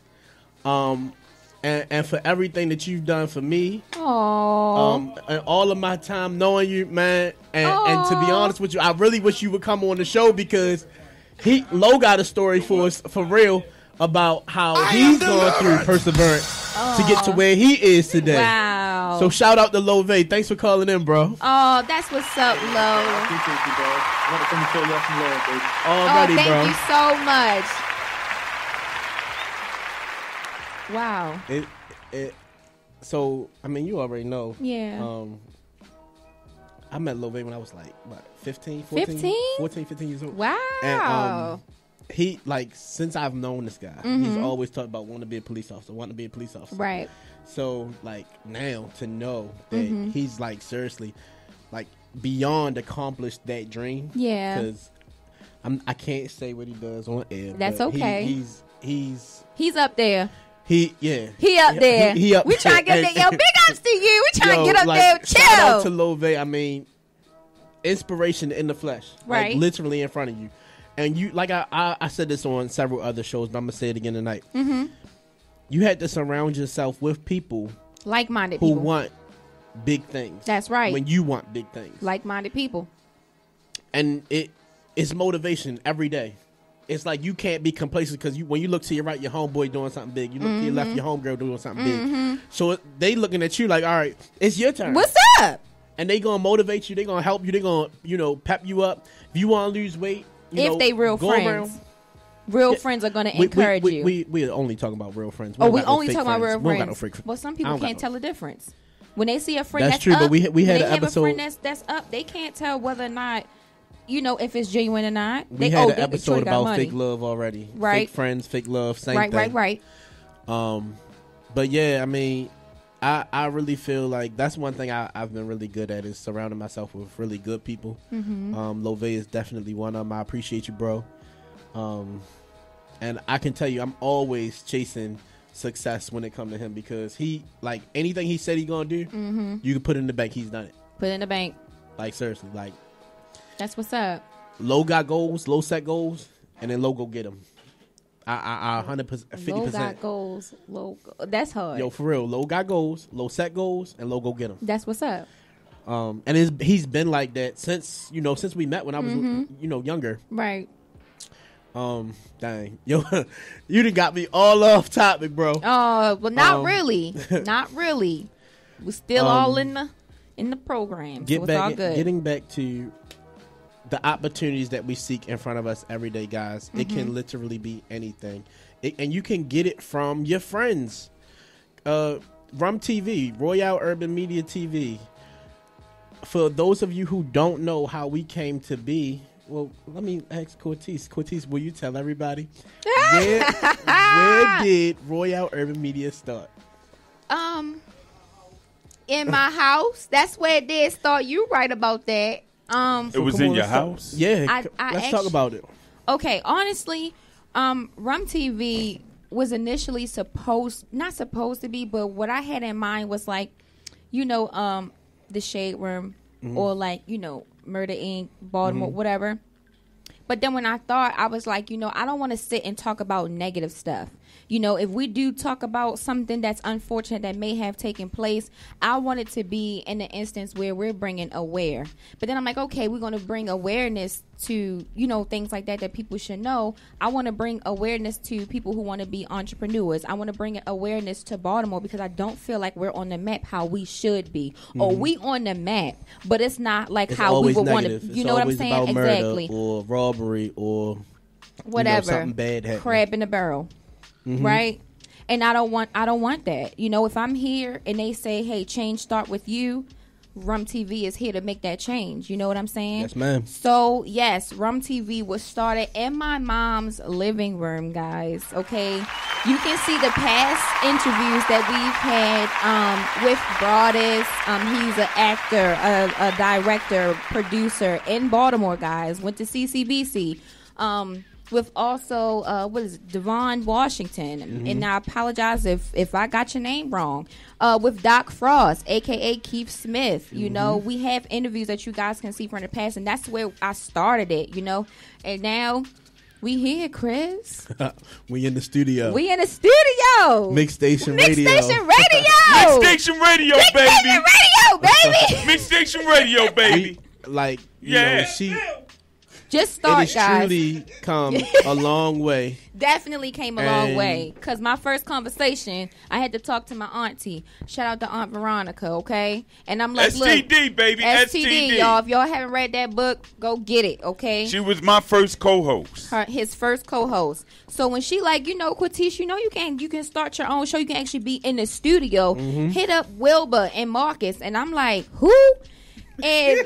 and for everything that you've done for me. Aww. And all of my time knowing you, man. And to be honest with you, I really wish you would come on the show, because Lo got a story for us for real about how he's gone through perseverance to get to where he is today. Wow. So shout out to Love. Thanks for calling in, bro. Oh, that's what's up, Lo. I appreciate you, bro. I want to come and show y'all some love, baby. Already, thank bro. you so much. Wow. So, I mean, you already know. Yeah. I met Love when I was like, what, 15, 14 years old. Wow. And he, like, since I've known this guy, he's always talked about wanting to be a police officer. Right. So, like, now to know that he's, like, seriously, like, beyond accomplished that dream. Yeah. Because I can't say what he does on air. That's but okay. He's up there. He up there. He up we trying to get there. Yo, big ups to you. We trying to get up like, there. Chill. Shout out to Love. I mean, inspiration in the flesh. Right. Like, literally in front of you. And you, like I said this on several other shows, but I'm gonna say it again tonight. Mm-hmm. You had to surround yourself with people like-minded who people want big things. That's right. When you want big things, like-minded people, and it's motivation every day. It's like you can't be complacent because when you look to your right, your homeboy doing something big. You look to your left, your homegirl doing something big. So they looking at you like, all right, it's your turn. What's up? And they gonna motivate you. They gonna help you. They gonna pep you up. If you want to lose weight, if they real friends. Real friends are going to encourage you. We are only talking about real friends. We only talking about real We don't got friends. no fake friends. Well, some people can't tell the difference. When they see a friend That's that's true, up, but we had when an they have episode- a friend that's up, they can't tell whether or not, if it's genuine or not. We had an episode about fake love already. Right. Fake friends, fake love, same right, thing. Right. But yeah, I mean, I really feel like that's one thing I've been really good at is surrounding myself with really good people. Love is definitely one of them. I appreciate you, bro. And I can tell you, I'm always chasing success when it comes to him because he, like, anything he said he gonna do, you can put it in the bank. He's done it. Put it in the bank. Like, seriously, like, that's what's up. low got goals, low set goals, and then low go get them. I 100%, 50%. Low got goals. That's hard. Yo, for real, low got goals, low set goals, and low go get them. That's what's up. And he's been like that since we met when I was younger. Right. Dang, yo, you done got me all off topic, bro. Oh, well, not really, not really. We're still all in the program. So it's all good. Getting back to the opportunities that we seek in front of us every day, guys. It can literally be anything, and you can get it from your friends. Rum TV, Royale Urban Media TV. For those of you who don't know how we came to be. Well, let me ask Cortez. Cortez, will you tell everybody where did Royale Urban Media start? In my house. That's where it did start. You right about that. It was in your house? Yeah. Let's talk about it. Okay, honestly, Rum TV was initially not supposed to be, but what I had in mind was like, the Shade Room or like, Murder Inc., Baltimore, whatever. But then when I thought, I was like, I don't want to sit and talk about negative stuff. If we do talk about something that's unfortunate that may have taken place, I want it to be in the instance where we're bringing aware. But then I'm like, okay, we're going to bring awareness to, things like that people should know. I want to bring awareness to people who want to be entrepreneurs. I want to bring awareness to Baltimore because I don't feel like we're on the map how we should be. Or we on the map, but it's not like it's how we would want to. It's You know what I'm saying? About exactly. Murder or robbery or whatever. Something bad happening. Crab in the barrel. Right? And I don't want that. If I'm here and they say, hey, change start with you, Rum TV is here to make that change. You know what I'm saying? Yes, ma'am. So, yes, Rum TV was started in my mom's living room, guys. Okay? You can see the past interviews that we've had with Broadus. He's an actor, a director, producer in Baltimore, guys. Went to CCBC. With also, Devon Washington. And I apologize if I got your name wrong. With Doc Frost, a.k.a. Keith Smith. We have interviews that you guys can see from the past, and that's where I started it, And now we here, Chris. We in the studio. Mixstation Radio. Mixstation Radio, baby. Mixstation Radio, baby. She... Just start, it has guys. truly come a long way. Definitely came a long way. Because my first conversation, I had to talk to my auntie. Shout out to Aunt Veronica, okay? And I'm like, STD, look, baby. STD, y'all. If y'all haven't read that book, go get it, okay? She was my first co-host. His first co-host. So when she like, Quatish, you can start your own show. You can actually be in the studio. Hit up Wilbur and Marcus. And I'm like, who? And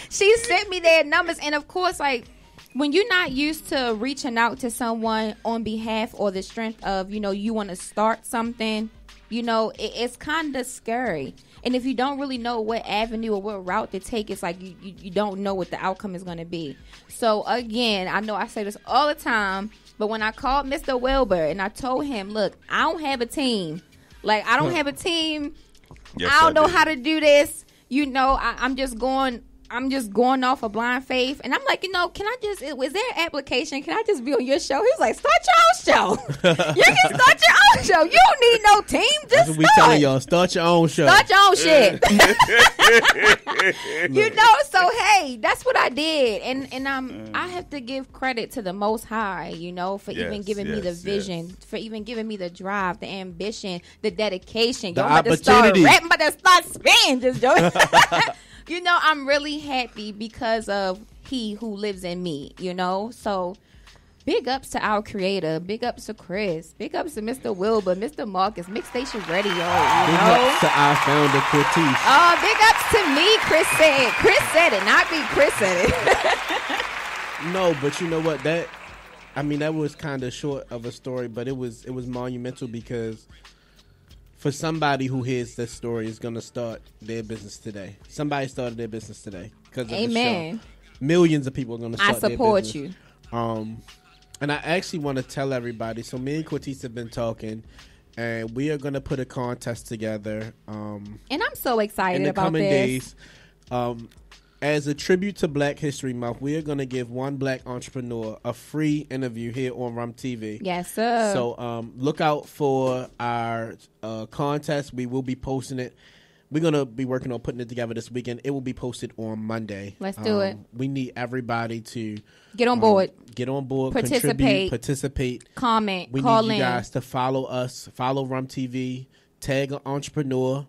she sent me their numbers, and of course, like, when you're not used to reaching out to someone on behalf or the strength of, you want to start something, it's kind of scary. And if you don't really know what avenue or what route to take, it's like you don't know what the outcome is going to be. So again, I know I say this all the time, but when I called Mr. Wilbur and I told him, look, I don't have a team. Like, I don't have a team. Yes, I don't know how to do this. I'm just going I'm just going off of blind faith, and I'm like, can I just? Was there an application? Can I just be on your show? He's like, start your own show. You can start your own show. You don't need no team. Just That's what we telling y'all. Start your own show. Start your own shit. So hey, that's what I did, and I have to give credit to the Most High, for even giving me the vision, for even giving me the drive, the ambition, the dedication. The I'm about to start rapping, about to start spinning, just joking. I'm really happy because of He who lives in me, So big ups to our creator. Big ups to Chris. Big ups to Mr. Wilbur, Mr. Marcus, Mixstation Radio. Big ups to our founder, Cortez. Oh, big ups to me, Chris said. Chris said it, not me. Chris said it. No, but you know what? That was kind of short of a story, but it was monumental because for somebody who hears this story is going to start their business today. Somebody started their business today because of Amen. the show. Millions of people are going to start their business. I support you. And I actually want to tell everybody. So me and Cortez have been talking, and we are going to put a contest together. And I'm so excited in the about coming this. days. As a tribute to Black History Month, we are going to give one Black entrepreneur a free interview here on Rum TV. Yes, sir. So look out for our contest. We will be posting it. We're going to be working on putting it together this weekend. It will be posted on Monday. Let's do it. We need everybody to get on board. Participate. Comment. We call need in. you guys to follow us. Follow Rum TV. Tag an entrepreneur.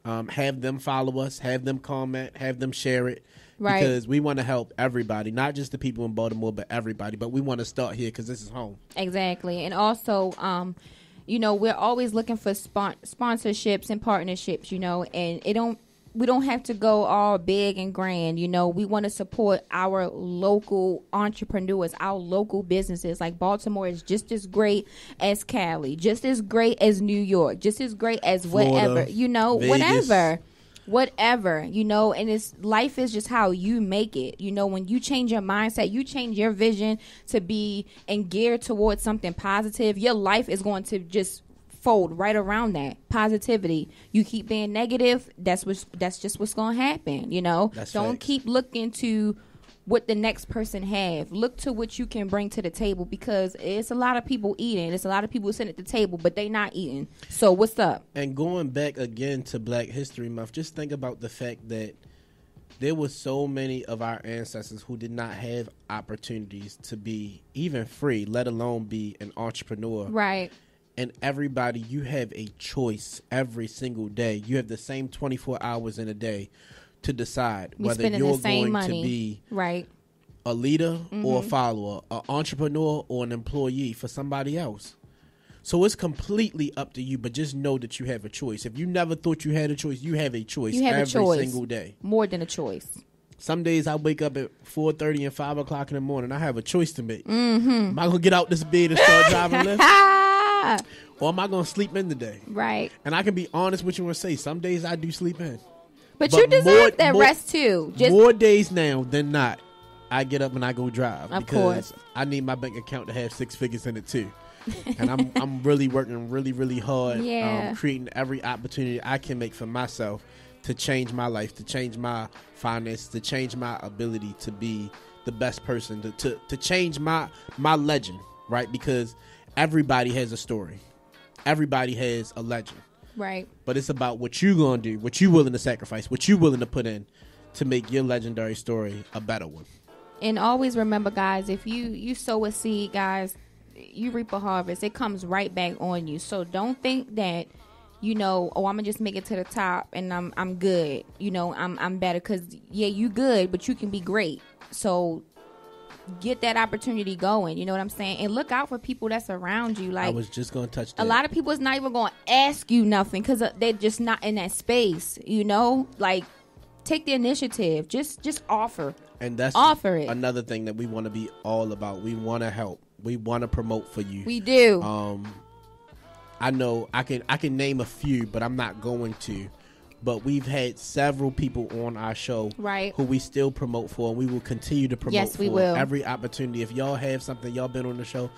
Have them follow us. Have them comment. Have them share it. Right. Because we want to help everybody, not just the people in Baltimore, but everybody. But we want to start here because this is home. Exactly. And also, we're always looking for sponsorships and partnerships, and we don't have to go all big and grand. We want to support our local entrepreneurs, our local businesses. Like Baltimore is just as great as Cali, just as great as New York, just as great as whatever, Vegas. whatever, and life is just how you make it. When you change your mindset, you change your vision to be and geared towards something positive, your life is going to just fold right around that positivity. You keep being negative, that's just what's going to happen. Don't facts. keep looking to what the next person have. Look to what you can bring to the table, because it's a lot of people eating. It's a lot of people sitting at the table, but they not eating. So what's up? And going back again to Black History Month, just think about the fact that there were so many of our ancestors who did not have opportunities to be even free, let alone be an entrepreneur. Right. And everybody, you have a choice every single day. You have the same 24 hours in a day to decide whether you're going to be right, a leader or a follower, an entrepreneur or an employee for somebody else. So it's completely up to you, but just know that you have a choice. If you never thought you had a choice, you have a choice every single day. More than a choice. Some days I wake up at 4:30 and 5 o'clock in the morning. I have a choice to make. Am I going to get out this bed and start driving Lyft? Or am I going to sleep in today? Right. And I can be honest with you and say, some days I do sleep in. But you deserve that rest too. More days now than not, I get up and I go drive. Of because course. I need my bank account to have 6 figures in it too. And I'm really working really hard, creating every opportunity I can make for myself to change my life, to change my finances, to change my ability to be the best person, to change my legend, right? Because everybody has a story. Everybody has a legend. Right. But it's about what you going to do, what you willing to sacrifice, what you willing to put in to make your legendary story a better one. And always remember, guys, if you sow a seed, guys, you reap a harvest. It comes right back on you. So don't think that, I'm going to just make it to the top and I'm good. I'm better, because, you good, but you can be great. So get that opportunity going. You know what I'm saying? And look out for people that's around you. Like, I was just going to touch that. A lot of people is not even going to ask you nothing because they're just not in that space. Like, take the initiative. Just offer. And that's offer it. Another thing that we want to be all about. We want to help. We want to promote for you. We do. I know I can name a few, but I'm not going to. But we've had several people on our show who we still promote for, and we will continue to promote yes, we for will. Every opportunity. If y'all have something, y'all been on the show,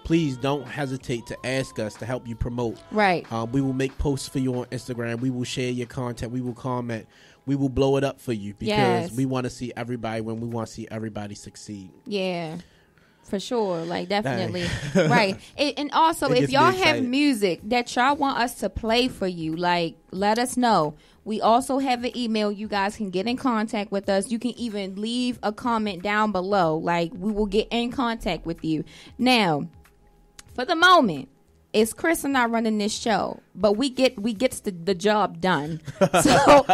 please don't hesitate to ask us to help you promote. Right. We will make posts for you on Instagram. We will share your content. We will comment. we will blow it up for you because Yes. we want to see everybody when we want to see everybody succeed. Yeah. For sure, like definitely, right. And also, It if gets y'all me have excited. music that y'all want us to play for you, like let us know. We also have an email. You guys can get in contact with us. You can even leave a comment down below. Like we will get in contact with you. Now, for the moment, it's Chris and I running this show, but we gets the job done. So,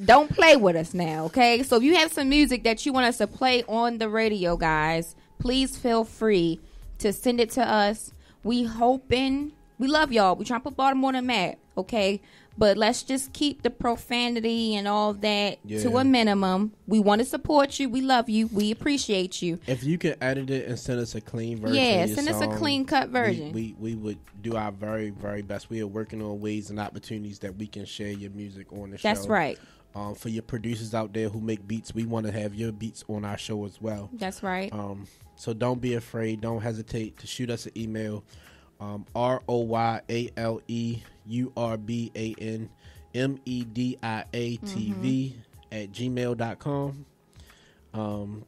don't play with us now, okay? So if you have some music that you want us to play on the radio, guys, please feel free to send it to us. We love y'all. We trying to put Baltimore on the map, okay? But let's just keep the profanity and all of that to a minimum. We want to support you. We love you. We appreciate you. If you can edit it and send us a clean version, Yeah, of your send us a song, clean cut version. We would do our very, very best. We are working on ways and opportunities that we can share your music on the show. That's right. For your producers out there who make beats, we want to have your beats on our show as well. That's right. So don't be afraid. Don't hesitate to shoot us an email. RoyaleUrbanMediaTV @gmail.com.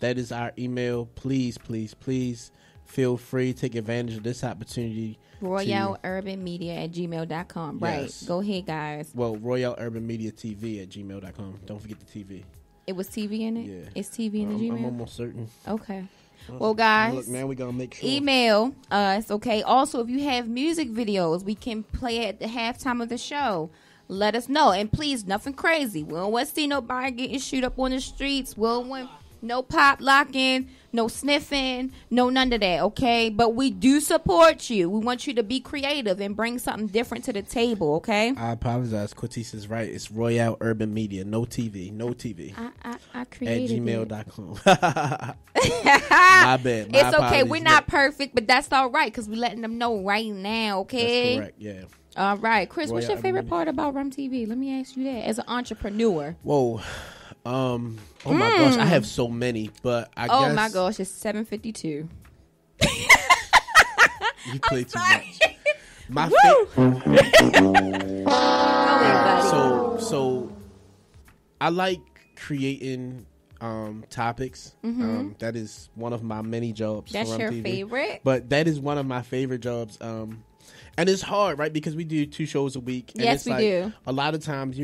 That is our email. Please, please, please feel free. Take advantage of this opportunity. RoyaleUrbanMedia@gmail.com. Right. Yes. Go ahead, guys. Well, RoyaleUrbanMediaTV @gmail.com. Don't forget the TV. It was TV in it? Yeah. It's TV in the Gmail? I'm almost certain. Okay. Well, guys, Look, now we're going to make sure. email us, okay? Also, if you have music videos, we can play at the halftime of the show. Let us know. And please, nothing crazy. We don't want to see nobody getting shoot up on the streets. We don't want no pop locking, no sniffing, no none of that, okay? But we do support you. We want you to be creative and bring something different to the table, okay? I apologize. Quatisse is right. It's Royale Urban Media. No TV. No TV. I created At it. gmail.com. My bad. My It's okay. apologies. We're not perfect, but that's all right because we're letting them know right now, okay? That's correct, yeah. All right. Chris, what's Royale your favorite Urban part about Rum TV? Let me ask you that. As an entrepreneur. Whoa. Oh my gosh, I have so many, but I guess. Oh my gosh, it's 7:52. You play too much. My So I like creating topics. That is one of my many jobs. That's for Rum your TV. favorite? But that is one of my favorite jobs. And it's hard, right? Because we do 2 shows a week. And Yes, it's we like, do. A lot of times,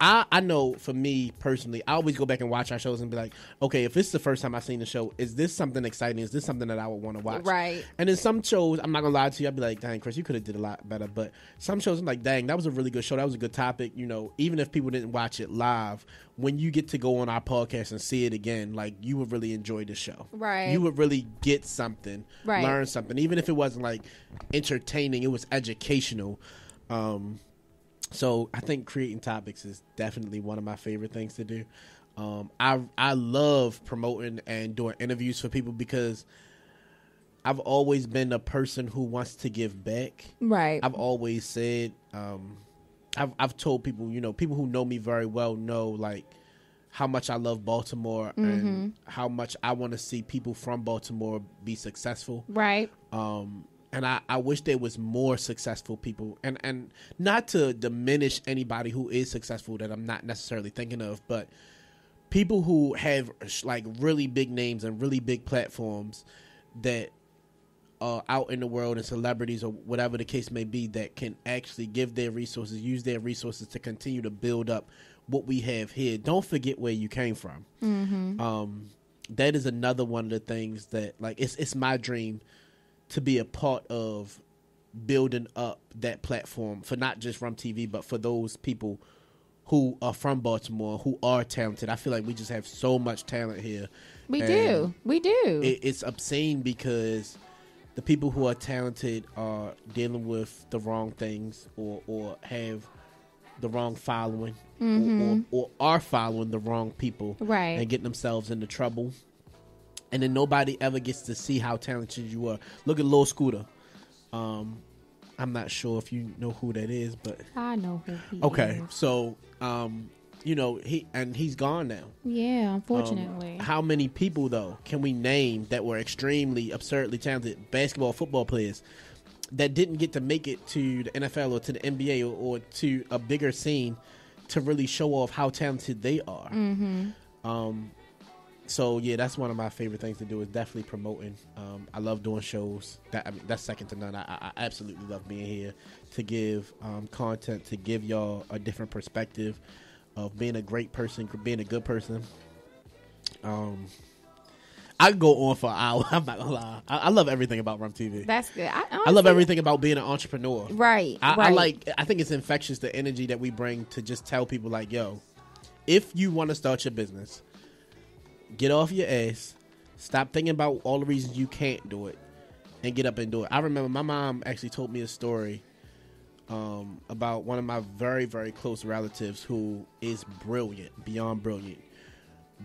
I know for me personally, I always go back and watch our shows and be like, okay, if it's the first time I've seen the show, is this something exciting? Is this something that I would want to watch? Right. And in some shows, I'm not gonna lie to you, I'd be like, dang, Chris, you could have did a lot better. But some shows, I'm like, dang, that was a really good show. That was a good topic. Even if people didn't watch it live, when you get to go on our podcast and see it again, like you would really enjoy the show. Right. You would really get something, Right. learn something, even if it wasn't like entertaining, it was educational. So I think creating topics is definitely one of my favorite things to do. I love promoting and doing interviews for people because I've always been a person who wants to give back. Right. I've always said, I've told people, people who know me very well know like how much I love Baltimore and how much I want to see people from Baltimore be successful. Right. And I wish there was more successful people, and not to diminish anybody who is successful that I'm not necessarily thinking of, but people who have like really big names and really big platforms that are out in the world and celebrities or whatever the case may be that can actually give their resources, use their resources to continue to build up what we have here. Don't forget where you came from. That is another one of the things that like it's my dream to be a part of building up that platform for not just Rum TV, but for those people who are from Baltimore, who are talented. I feel like we just have so much talent here. We And do. It's obscene because the people who are talented are dealing with the wrong things or have the wrong following or are following the wrong people Right. and getting themselves into trouble. And then nobody ever gets to see how talented you are. Look at Lil Scooter. I'm not sure if you know who that is, but I know who he okay. is. So, he's gone now. Yeah, unfortunately. How many people though can we name that were extremely absurdly talented basketball, football players that didn't get to make it to the NFL or to the NBA or to a bigger scene to really show off how talented they are. So yeah, that's one of my favorite things to do is definitely promoting. I love doing shows. That's second to none. I absolutely love being here to give content, to give y'all a different perspective of being a great person, being a good person. I could go on for an hour. I'm not gonna lie. I love everything about Rum TV. That's good. I love everything about being an entrepreneur. Right. I think it's infectious, the energy that we bring to just tell people like, yo, if you want to start your business, get off your ass, stop thinking about all the reasons you can't do it, and get up and do it. I remember my mom actually told me a story about one of my very, very close relatives who is brilliant, beyond brilliant.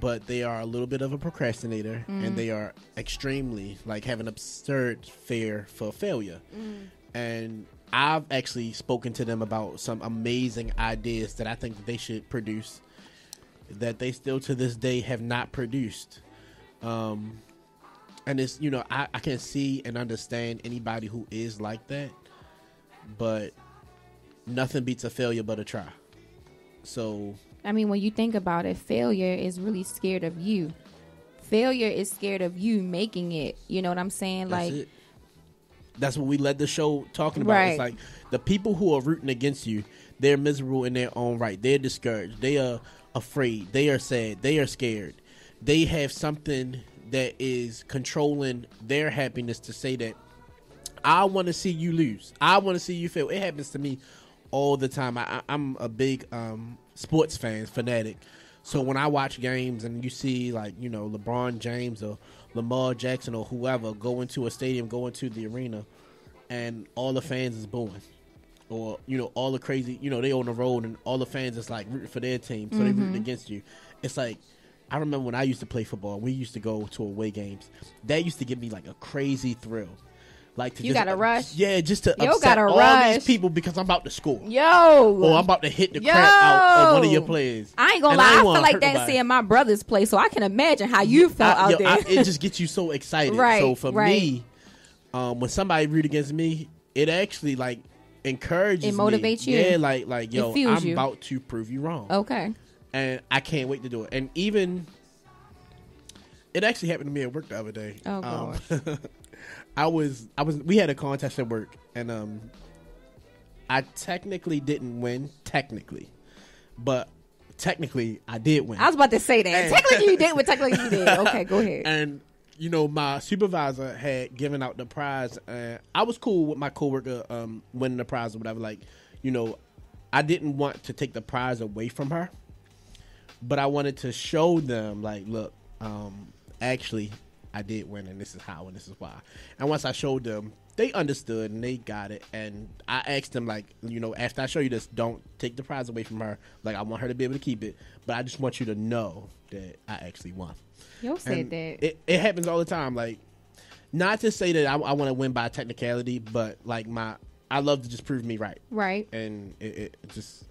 But they are a little bit of a procrastinator, and they are extremely, like, have an absurd fear for failure. And I've actually spoken to them about some amazing ideas that I think that they should produce that they still to this day have not produced. And it's, you know, I can see and understand anybody who is like that, but nothing beats a failure but a try. So I mean, when you think about it, failure is really scared of you. Failure is scared of you making it. You know what I'm saying? That's what we led the show talking about. Right. It's like the people who are rooting against you, they're miserable in their own right. They're discouraged. They are afraid. They are sad. They are scared. They have something that is controlling their happiness to say that I want to see you lose. I want to see you fail. It happens to me all the time. I'm a big sports fanatic. So when I watch games and you see, like, you know, LeBron James or Lamar Jackson or whoever go into a stadium, go into the arena, and all the fans is booing, or, you know, all the crazy, you know, they on the road and all the fans is like rooting for their team, so they rooting against you. It's like, I remember when I used to play football, we used to go to away games. That used to give me like a crazy thrill. Like to You just, gotta rush. Yeah, just to upset gotta all rush. these people because I'm about to score. Yo. Or I'm about to hit the crap out of one of your players. I ain't gonna And lie. I wanna feel like hurt that nobody. seeing my brothers play, so I can imagine how you felt out there. It just gets you so excited. Right, So for right. me, when somebody root against me, it actually like encourages It motivates me. you. Yeah, like yo, fuels I'm you. about to prove you wrong. Okay. And I can't wait to do it. And even it actually happened to me at work the other day. Oh gosh. We had a contest at work, and I technically didn't win, but technically I did win. I was about to say that. And- Technically you did, but technically you did. Okay, go ahead. And you know, my supervisor had given out the prize, and I was cool with my coworker winning the prize or whatever. Like, you know, I didn't want to take the prize away from her, but I wanted to show them, like, look, actually, I did win, and this is how, and this is why. And once I showed them, they understood and they got it. And I asked them, like, you know, after I show you this, don't take the prize away from her. Like, I want her to be able to keep it, but I just want you to know that I actually won. Yo said And that. it happens all the time. Like, not to say that I want to win by technicality, but like I love to just prove me right. Right. And it just,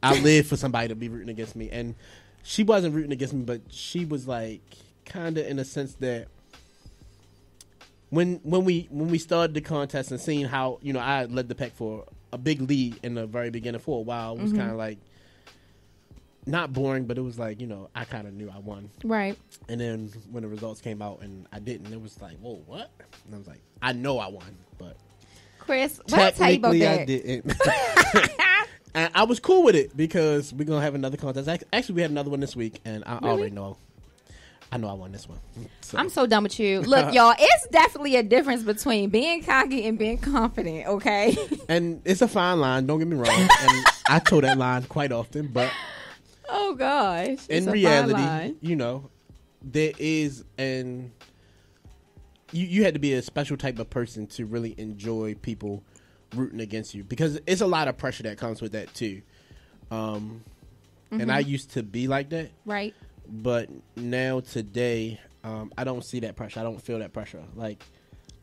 I live for somebody to be rooting against me. And she wasn't rooting against me, but she was like, kind of in a sense that when we started the contest and seeing how, you know, I led the pack for a big lead in the very beginning for a while, it was kind of like not boring, but it was like, you know, I kind of knew I won. Right. And then when the results came out and I didn't, it was like, whoa, what? And I was like, I know I won, but Chris, what I tell you about technically that? I didn't. And I was cool with it because we're gonna have another contest. Actually, we had another one this week, and I already know. I know I won this one. So. I'm so done with you. Look, y'all, it's definitely a difference between being cocky and being confident, okay? And it's a fine line, don't get me wrong. And I toe that line quite often, but Oh gosh. It's in a fine reality, line. you know, there is you had to be a special type of person to really enjoy people rooting against you, because it's a lot of pressure that comes with that too. And I used to be like that. Right. But now today, I don't see that pressure. I don't feel that pressure. Like,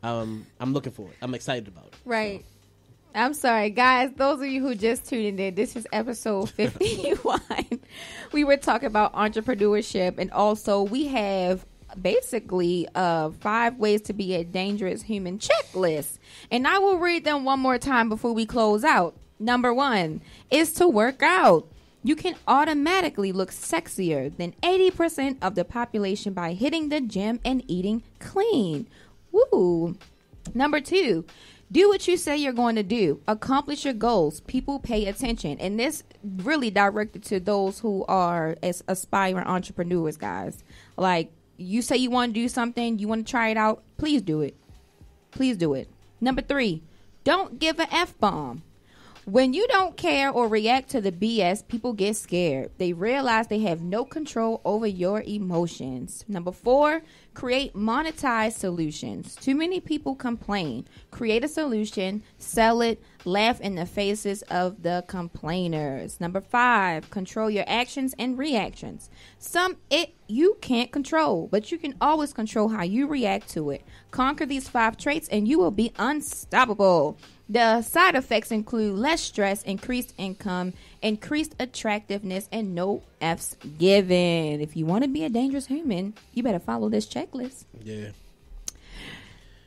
I'm looking for it. I'm excited about it. Right. I'm sorry, guys. Those of you who just tuned in, this is episode 51. We were talking about entrepreneurship, and also we have basically 5 ways to be a dangerous human checklist. And I will read them one more time before we close out. Number 1 is to work out. You can automatically look sexier than 80% of the population by hitting the gym and eating clean. Woo. Number 2, do what you say you're going to do. Accomplish your goals. People pay attention. And this really directed to those who are as aspiring entrepreneurs, guys. Like, you say you want to do something, you want to try it out, please do it. Please do it. Number 3, don't give an F-bomb. When you don't care or react to the BS, people get scared. They realize they have no control over your emotions. Number 4, create monetized solutions. Too many people complain. Create a solution, sell it, laugh in the faces of the complainers. Number 5, control your actions and reactions. You can't control, but you can always control how you react to it. Conquer these 5 traits and you will be unstoppable. The side effects include less stress, increased income, increased attractiveness, and no F's given. If you want to be a dangerous human, you better follow this checklist. Yeah.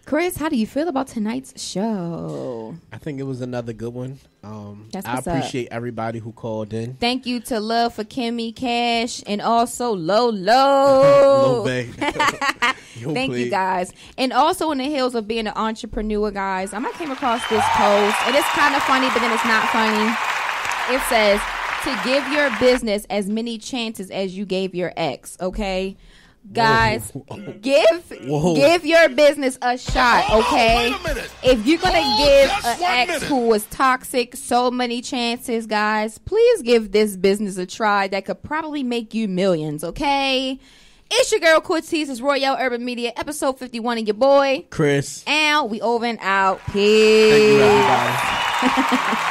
Chris, how do you feel about tonight's show? I think it was another good one. That's I what's appreciate everybody who called in. Thank you to Love for Kimmy Cash and also Lolo. Low Bay. Thank you, guys. And also in the hills of being an entrepreneur, guys, I came across this post. And it's kind of funny, but then it's not funny. It says, to give your business as many chances as you gave your ex, okay? Guys, give your business a shot, okay? If you're going to give an ex who was toxic so many chances, guys, please give this business a try that could probably make you millions, okay? It's your girl, Cortez. It's Royale Urban Media, episode 51, and your boy, Chris. And we over and out. Peace. Thank you, everybody.